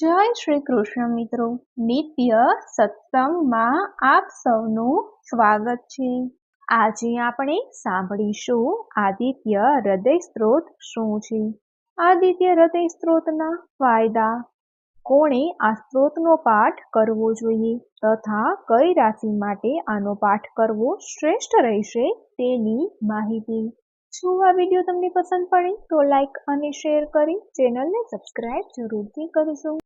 જય શ્રી કૃષ્ણ મિત્રો, નિત્ય સત્સંગમાં આપ સૌનું સ્વાગત છે। આજે આપણે સાંભળીશું આદિત્ય હૃદય સ્ત્રોત શું છે, આદિત્ય હૃદય સ્ત્રોતના ફાયદા, કોણે આ સ્ત્રોતનો પાઠ કરવો જોઈએ તથા કઈ રાશિ માટે આનો પાઠ કરવો શ્રેષ્ઠ રહેશે તેની માહિતી। જો આ વિડીયો તમને પસંદ પડે તો લાઈક અને શેર કરી ચેનલને સબસ્ક્રાઇબ જરૂરથી કરજો।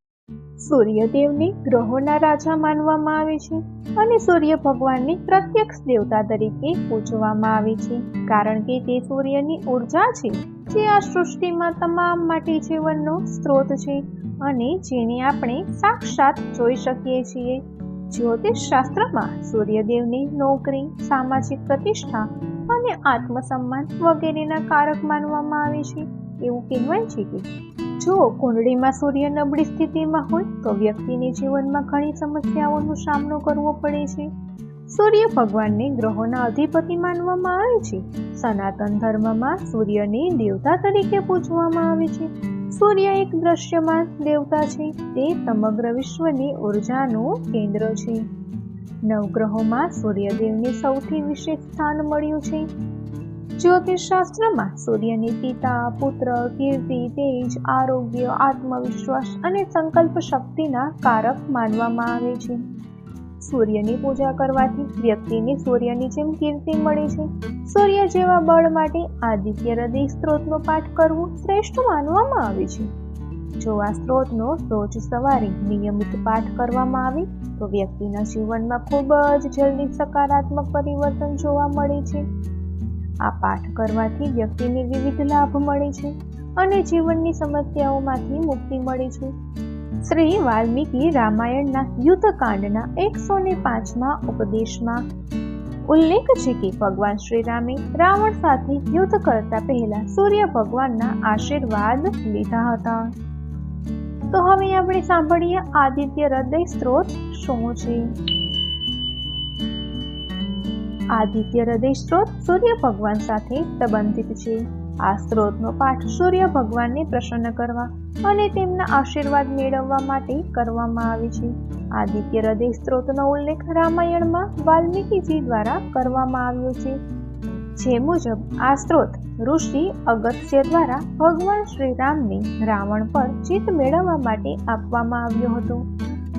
સૂર્યદેવને ગ્રહોના રાજા માનવામાં આવે છે અને સૂર્ય ભગવાનને પ્રત્યક્ષ દેવતા તરીકે પૂજવામાં આવે છે, કારણ કે તે સૂર્યની ઉર્જા છે જે આ સૃષ્ટિમાં તમામ માટે જીવનનો સ્ત્રોત છે અને જેને આપણે સાક્ષાત જોઈ શકીએ છીએ। જ્યોતિષ શાસ્ત્રમાં સૂર્યદેવને નોકરી, સામાજિક પ્રતિષ્ઠા અને આત્મસન્માન વગેરેના કારક માનવામાં આવે છે। એવું કહેવાય છે કે જો કુંડળીમાં સૂર્ય નબળી સ્થિતિમાં હોય તો વ્યક્તિને જીવનમાં ઘણી સમસ્યાઓનો સામનો કરવો પડે છે। સૂર્ય ભગવાનને ગ્રહોના અધિપતિ માનવામાં આવે છે। સનાતન ધર્મમાં સૂર્યને દેવતા તરીકે પૂજવામાં આવે છે। સૂર્ય એક દ્રશ્યમાન દેવતા છે, તે સમગ્ર વિશ્વની ઉર્જાનું કેન્દ્ર છે। નવગ્રહોમાં સૂર્યદેવને સૌથી વિશેષ સ્થાન મળ્યું છે। જ્યોતિષ શાસ્ત્રમાં સૂર્યને પિતા, પુત્ર, કીર્તિ, તેજ, આરોગ્ય, આત્મવિશ્વાસ અને સંકલ્પ શક્તિના કારક માનવામાં આવે છે। સૂર્યની પૂજા કરવાથી વ્યક્તિને સૂર્યની જેમ કીર્તિ મળે છે। સૂર્ય જેવા બળ માટે આદિત્ય હૃદય સ્ત્રોતનો પાઠ કરવો શ્રેષ્ઠ માનવામાં આવે છે। જો આ સ્ત્રોતનો રોજ સવારે નિયમિત પાઠ કરવામાં આવે તો વ્યક્તિના જીવનમાં ખૂબ જ જલ્દી સકારાત્મક પરિવર્તન જોવા મળે છે। આ પાઠ કરવાથી વ્યક્તિને વિવિધ લાભ મળે છે અને જીવનની સમસ્યાઓમાંથી મુક્તિ મળે છે। શ્રી વાલ્મીકી રામાયણના યુદ્ધકાંડના 105મા ઉપદેશમાં ઉલ્લેખ છે કે ભગવાન શ્રી રામે રાવણ સાથે યુદ્ધ કરતા પહેલા સૂર્ય ભગવાનના આશીર્વાદ લીધા હતા। તો હવે આપણે સાંભળીએ આદિત્ય હૃદય સ્ત્રોત શું છે। આદિત્ય હૃદય સ્ત્રોત સૂર્ય ભગવાન સાથે સંબંધિત છે। આ સ્ત્રોતનો પાઠ સૂર્ય ભગવાનને પ્રસન્ન કરવા અને તેમના આશીર્વાદ મેળવવા માટે કરવામાં આવે છે। આદિત્ય હૃદય સ્ત્રોતનો ઉલ્લેખ રામાયણમાં વાલ્મીકીજી દ્વારા કરવામાં આવ્યો છે, જે મુજબ આ સ્ત્રોત ઋષિ અગસ્ત્ય દ્વારા ભગવાન શ્રી રામને રાવણ પર જીત મેળવવા માટે આપવામાં આવ્યો હતો।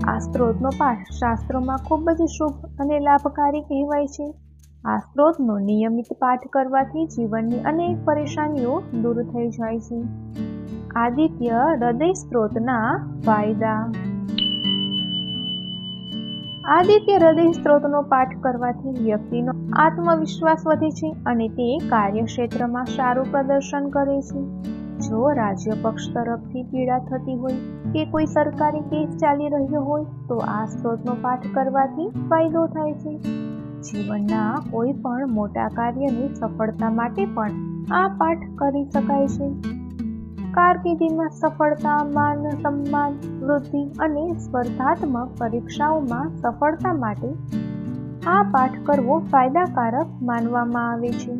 આ સ્ત્રોતનો પાઠ શાસ્ત્રોમાં ખૂબ જ શુભ અને લાભકારી કહેવાય છે। આ સ્ત્રોતનો નિયમિત પાઠ કરવાથી જીવનની અનેક પરેશાનીઓ દૂર થઈ જાય છે। આદિત્ય હૃદય સ્ત્રોતના ફાયદા, આદિત્ય હૃદય સ્ત્રોતનો પાઠ કરવાથી વ્યક્તિનો આત્મવિશ્વાસ વધે છે અને તે કાર્યક્ષેત્રમાં સારું પ્રદર્શન કરે છે। જો રાજ્ય પક્ષ તરફથી પીડા થતી હોય કે કોઈ સરકારી કેસ ચાલી રહ્યો હોય તો આ સ્ત્રોતનો પાઠ કરવાથી ફાયદો થાય છે। જીવનના કોઈ પણ મોટા કાર્યની સફળતા માટે પણ આ પાઠ કરી શકાય છે। કારકિર્દીમાં સફળતા, માન સન્માન, વૃદ્ધિ અને સ્પર્ધાત્મક પરીક્ષાઓમાં સફળતા માટે આ પાઠ કરવો ફાયદાકારક માનવામાં આવે છે।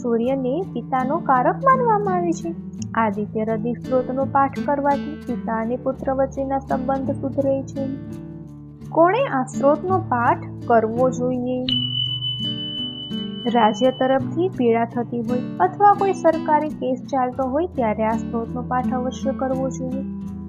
સૂર્યને પિતાનો કારક માનવામાં આવે છે। આદિત્ય હૃદય સ્ત્રોતનો પાઠ કરવાથી પિતા અને પુત્ર વચ્ચેના સંબંધ સુધરે છે। કોણે આ સ્ત્રોતનો પાઠ કરવો જોઈએ? રાજ્ય તરફથી પીડા થતી હોય અથવા કોઈ સરકારી કેસ ચાલતો હોય ત્યારે આ સ્ત્રોતનો પાઠ અવશ્ય કરવો જોઈએ।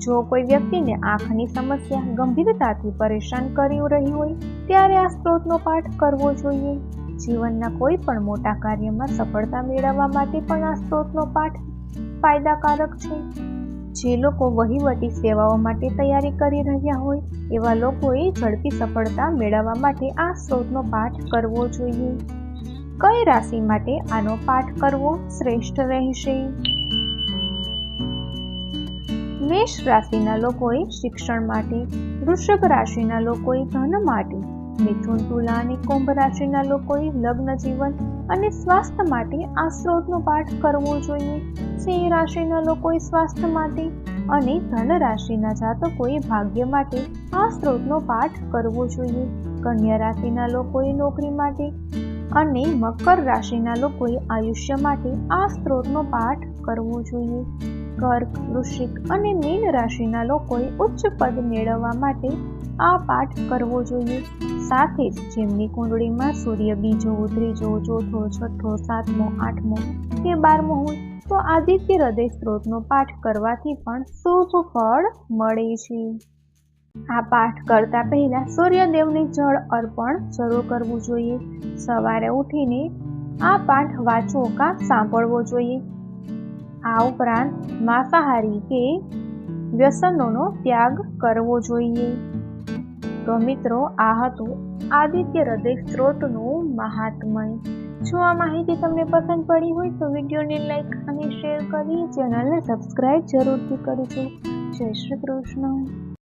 જો કોઈ વ્યક્તિને આંખની સમસ્યા ગંભીરતાથી પરેશાન કરી રહી હોય ત્યારે આ સ્ત્રોતનો પાઠ કરવો જોઈએ। જીવનના કોઈ પણ મોટા કાર્યમાં સફળતા મેળવવા માટે પણ આ સ્ત્રોતનો પાઠ ફાયદાકારક છે। જે લોકો વહીવટી સેવાઓ માટે તૈયારી કરી રહ્યા હોય એવા લોકોએ ઝડપી સફળતા મેળવવા માટે આ સ્ત્રોતનો પાઠ કરવો જોઈએ। કઈ રાશિ માટે આનો પાઠ કરવો શ્રેષ્ઠ રહેશે? મેષ રાશિના લોકોએ શિક્ષણ માટે, વૃષભ રાશિના લોકોએ ધન માટે, મિથુન, તુલા અને કુંભ રાશિના લોકોએ લગ્ન જીવન અને સ્વાસ્થ્ય માટે આ સ્ત્રોતનો પાઠ કરવો જોઈએ। સિંહ રાશિના લોકોએ સ્વાસ્થ્ય માટે અને ધન રાશિના જાતકોએ ભાગ્ય માટે આ સ્ત્રોતનો પાઠ કરવો જોઈએ। કન્યા રાશિના લોકોએ નોકરી માટે અને મકર રાશિના લોકોએ આયુષ્ય માટે આ સ્ત્રોતનો પાઠ કરવો જોઈએ. કર્ક, વૃશ્ચિક અને મીન રાશિના લોકોએ ઉચ્ચ પદ મેળવવા માટે આ પાઠ કરવો જોઈએ. સાથે જ જેમની કુંડળીમાં સૂર્ય બીજો, ત્રીજો, ચોથો, છઠ્ઠો, સાતમો, આઠમો કે 12મો હોય તો આદિત્ય હૃદય સ્ત્રોતનો પાઠ કરવાથી પણ શુભ ફળ મળે છે. આ પાઠ કરતા પહેલા સૂર્યદેવને જળ અર્પણ જરૂર કરવું જોઈએ. સવારે ઉઠીને આ પાઠ વાંચવો કાં સાંભળવો જોઈએ. આ ઉપરાંત માંસાહારી કે વ્યસનોનો ત્યાગ કરવો જોઈએ. તો મિત્રો, આ હતું આદિત્ય હૃદય સ્ત્રોતનું મહાત્મય. જો આ માહિતી તમને પસંદ પડી હોય તો વિડીયોને લાઈક અને શેર કરી ચેનલને સબસ્ક્રાઇબ જરૂરથી કરજો. જય શ્રી કૃષ્ણ.